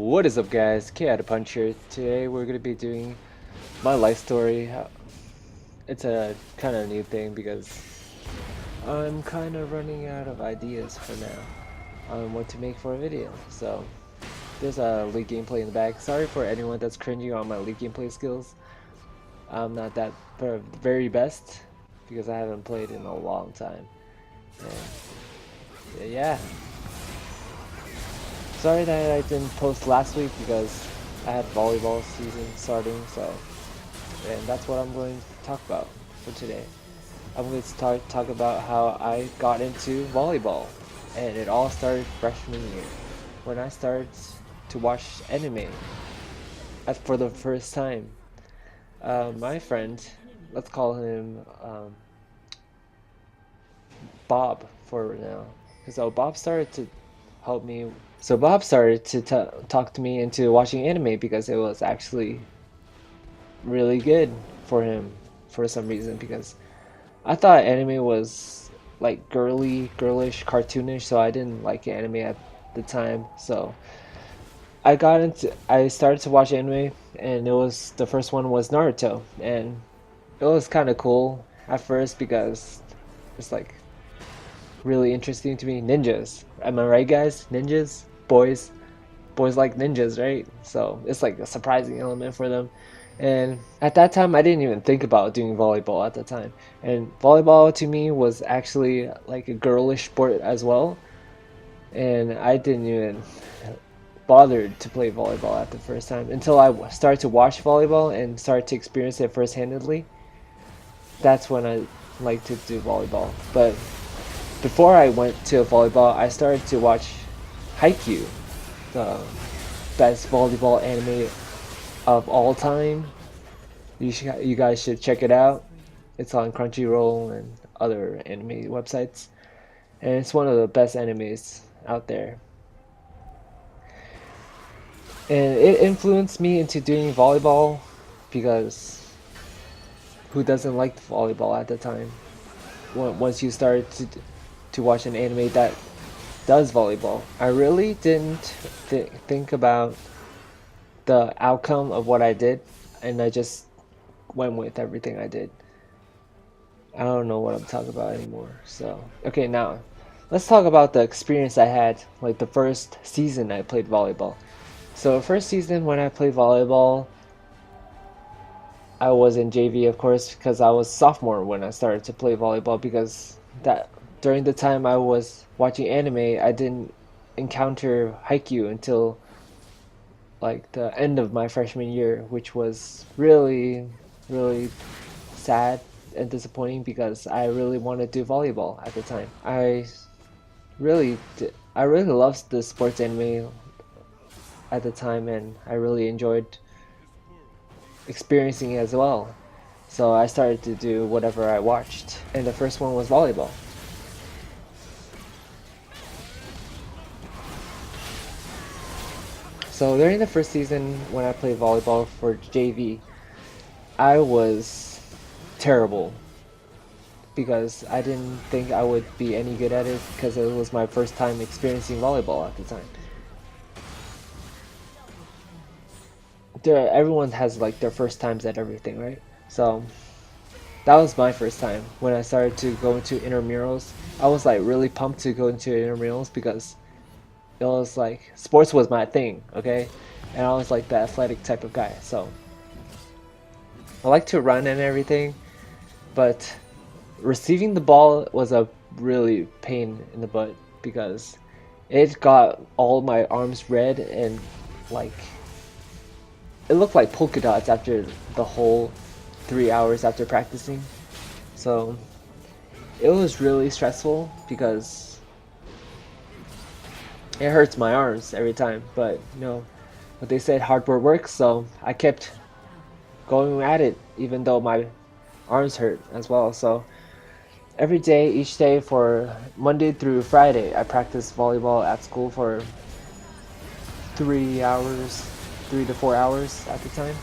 What is up, guys? K out of Punch here. Today we're gonna be doing my life story. It's a kind of new thing because I'm kind of running out of ideas for now on what to make for a video. So there's a League gameplay in the back. Sorry for anyone that's cringing on my League gameplay skills. I'm not that very best because I haven't played in a long time. And yeah. Sorry that I didn't post last week because I had volleyball season starting, and that's what I'm going to talk about for today. I'm going to talk about how I got into volleyball, and it all started freshman year when I started to watch anime for the first time. My friend, let's call him Bob for now, so Bob started to help me. So Bob started to talk to me into watching anime because it was actually really good for him for some reason, because I thought anime was like girlish, cartoonish, so I didn't like anime at the time. So I started to watch anime, and the first one was Naruto, and it was kind of cool at first because it's like really interesting to me. Ninjas, am I right, guys? Ninjas, boys like ninjas, right? So it's like a surprising element for them. And at that time, I didn't even think about doing volleyball at the time. And volleyball to me was actually like a girlish sport as well. And I didn't even bother to play volleyball at the first time until I started to watch volleyball and started to experience it first-handedly. That's when I liked to do volleyball. But before I went to volleyball, I started to watch Haikyuu, the best volleyball anime of all time. You guys should check it out. It's on Crunchyroll and other anime websites, and it's one of the best animes out there. And it influenced me into doing volleyball because who doesn't like volleyball at the time? Once you start to watch an anime that does volleyball, I really didn't think about the outcome of what I did, and I just went with everything I did. I don't know what I'm talking about anymore. So, okay, now let's talk about the experience I had, like the first season I played volleyball. So, first season when I played volleyball, I was in JV, of course, because I was sophomore when I started to play volleyball, because that during the time I was watching anime, I didn't encounter Haikyuu until like the end of my freshman year, which was really sad and disappointing because I really wanted to do volleyball at the time. I really loved the sports anime at the time, and I really enjoyed experiencing it as well. So I started to do whatever I watched, and the first one was volleyball. So during the first season when I played volleyball for JV, I was terrible because I didn't think I would be any good at it because it was my first time experiencing volleyball at the time. Everyone has like their first times at everything, right? So that was my first time when I started to go into intramurals. I was like really pumped to go into intramurals because it was like sports was my thing, okay? And I was like the athletic type of guy, so I like to run and everything, but receiving the ball was a really pain in the butt because it got all my arms red, and like it looked like polka dots after the whole 3 hours after practicing. So it was really stressful because it hurts my arms every time, but you know what they said, hard work works, so I kept going at it even though my arms hurt as well. So every day, each day for Monday through Friday, I practiced volleyball at school for 3 hours, 3 to 4 hours at the time,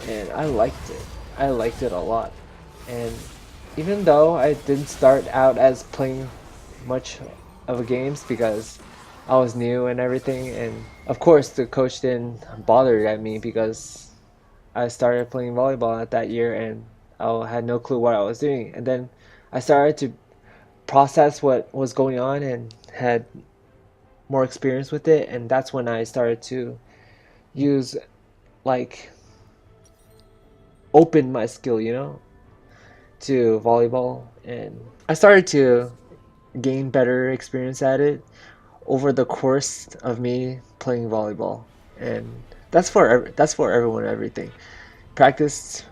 and I liked it. I liked it a lot. And even though I didn't start out as playing much of a games because I was new and everything, and of course the coach didn't bother at me because I started playing volleyball at that year and I had no clue what I was doing. And then I started to process what was going on and had more experience with it, and that's when I started to use like open my skill, to volleyball, and I started to gain better experience at it over the course of me playing volleyball. And that's for everyone and everything. Practice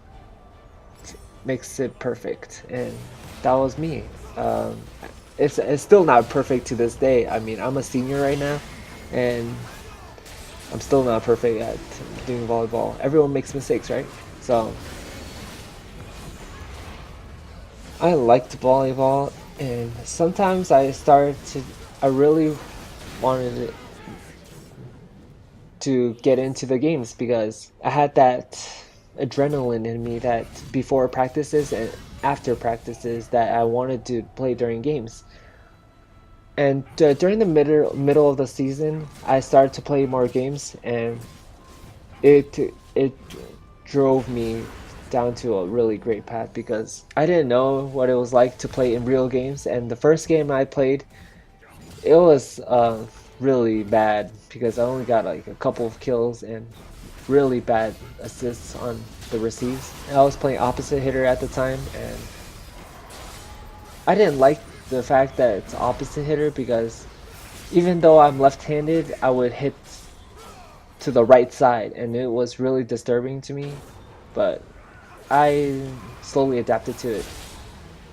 makes it perfect, and that was me. Um, it's still not perfect to this day. I mean, I'm a senior right now, and I'm still not perfect at doing volleyball. Everyone makes mistakes, right? So I liked volleyball, and sometimes I really wanted to get into the games because I had that adrenaline in me that before practices and after practices that I wanted to play during games. And during the middle of the season, I started to play more games, and it drove me down to a really great path because I didn't know what it was like to play in real games. And the first game I played, it was really bad because I only got like a couple of kills and really bad assists on the receives. I was playing opposite hitter at the time, and I didn't like the fact that it's opposite hitter because even though I'm left-handed, I would hit to the right side, and it was really disturbing to me. But I slowly adapted to it,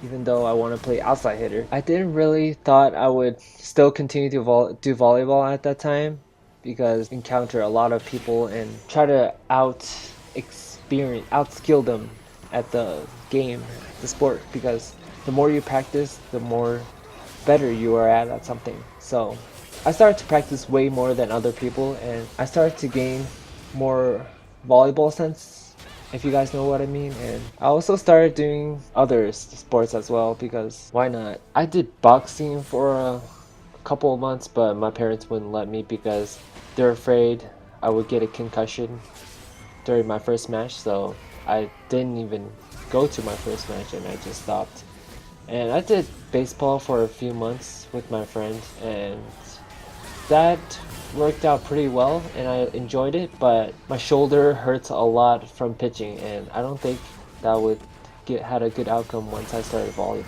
even though I want to play outside hitter. I didn't really thought I would still continue to do volleyball at that time because encounter a lot of people and try to outskill them at the game, the sport, because the more you practice, the more better you are at something. So I started to practice way more than other people, and I started to gain more volleyball sense, if you guys know what I mean. And I also started doing other sports as well because why not? I did boxing for a couple of months, but my parents wouldn't let me because they're afraid I would get a concussion during my first match, so I didn't even go to my first match and I just stopped. And I did baseball for a few months with my friend, and that worked out pretty well and I enjoyed it, but my shoulder hurts a lot from pitching, and I don't think that would get had a good outcome once I started volley.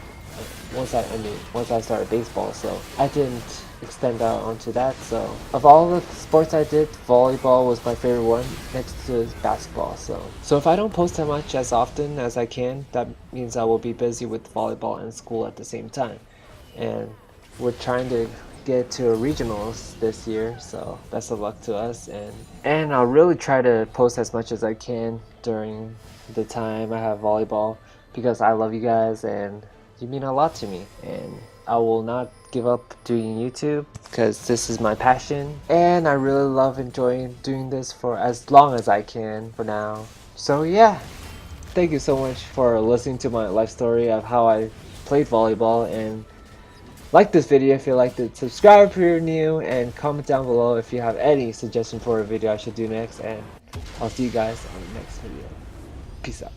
Once I started baseball, so I didn't extend out onto that. So of all the sports I did, volleyball was my favorite one next to basketball. So if I don't post that much as often as I can, that means I will be busy with volleyball and school at the same time. And we're trying to get to regionals this year, so best of luck to us. And I'll really try to post as much as I can during the time I have volleyball because I love you guys and you mean a lot to me, and I will not give up doing YouTube because this is my passion and I really love enjoying doing this for as long as I can for now. So yeah, thank you so much for listening to my life story of how I played volleyball, and like this video if you liked it, subscribe if you're new, and comment down below if you have any suggestion for a video I should do next, and I'll see you guys on the next video. Peace out.